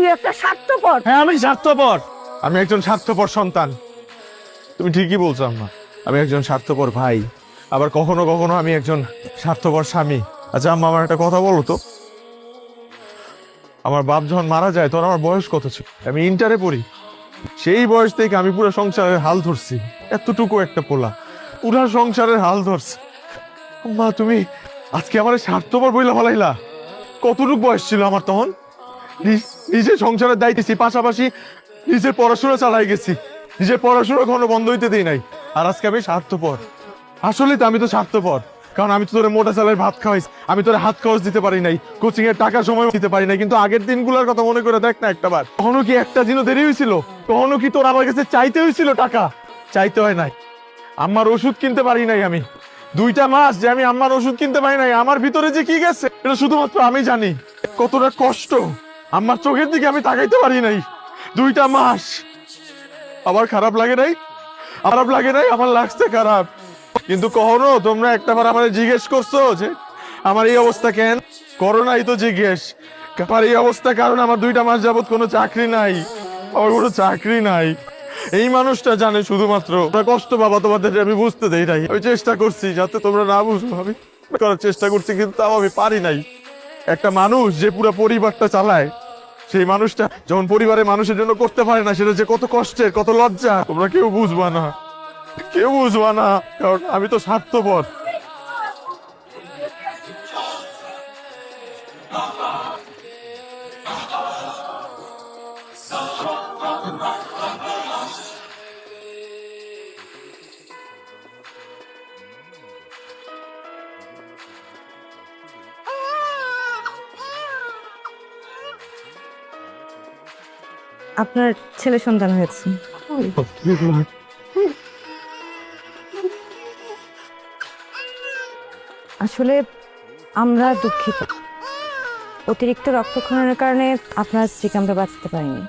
তুই একটা স্বার্থপর। হ্যাঁ আমি স্বার্থপর, আমি একজন স্বার্থপর সন্তান। তুমি ঠিকই বলছো আম্মা, আমি একজন স্বার্থপর ভাই, আবার কখনো কখনো আমি একজন স্বার্থপর স্বামী। আচ্ছা আম্মা, আমার একটা কথা বলো তো, আমার বাপ যখন মারা যায় তখন আমার বয়স কত ছিল? আমি ইন্টারে পড়ি। সেই বয়স থেকে আমি পুরো সংসারের হাল ধরছি। এতটুকু একটা পোলা পুরা সংসারের হাল ধরছে। মা তুমি আজকে আমার স্বার্থপর বইলা ফলাইলা। কতটুকু বয়স ছিল আমার তখন? নিজে সংসারের দায়িত্ব, পাশাপাশি নিজের পড়াশোনা চালাই গেছি, নিজের পড়াশোনা কোনো বন্ধ হইতে দিই নাই। আর আজকে আমি স্বার্থপর। আসলে তো আমি তো স্বার্থপর, কারণ আমি তো তোরে মোটা চালের ভাত খাওয়াইছি, আমি তোরে হাত খরচ দিতে পারি নাই, কোচিং এর টাকা সময় দিতে পারি নাই। কিন্তু আগের দিনগুলোর কথা মনে করে দেখ না একটাবার, কখনো কি একটা দিনও দেরি হয়েছিল? কখনো কি তোর আমার কাছে চাইতে হয়েছিল টাকা? চাইতে হয় নাই। আম্মার ওষুধ কিনতে পারি নাই আমি 2টা মাস, যে আমি আম্মার ওষুধ কিনতে পারি নাই, আমার ভিতরে যে কি গেছে এটা শুধুমাত্র আমি জানি। কতটা কষ্ট, আম্মার চোখের দিকে আমি তাকাইতে পারি নাই 2টা মাস। আমার খারাপ লাগে নাই? খারাপ লাগে নাই? আমার লাগছে খারাপ। কিন্তু কখনো তোমরা একটাবার আমাদের জিজ্ঞেস করছো যে আমার এই অবস্থা কেন? করোনাই তো জিজ্ঞেস আমার এই অবস্থা কারণ আমার 2টা মাস যাবত কোনো চাকরি নাই, আমার কোনো চাকরি নাই। এই মানুষটা জানে শুধুমাত্র। তোমরা কষ্ট পাবা, তোমাদের আমি বুঝতে দেই নাই। আমি চেষ্টা করছি যাতে তোমরা না বুঝো, আমি করার চেষ্টা করছি, কিন্তু তাও আমি পারি নাই। একটা মানুষ যে পুরো পরিবারটা চালায়, সেই মানুষটা যখন পরিবারের মানুষের জন্য করতে পারে না, সেটা যে কত কষ্টের, কত লজ্জা, তোমরা কেউ বুঝবা না, কেউ বুঝবা না, কারণ আমি তো স্বার্থপর। আপনার ছেলে সন্তান হয়েছে। আসলে আমরা দুঃখিত, অতিরিক্ত রক্তক্ষরণের কারণে আপনার স্ত্রীকে আমরা বাঁচাতে পারিনি।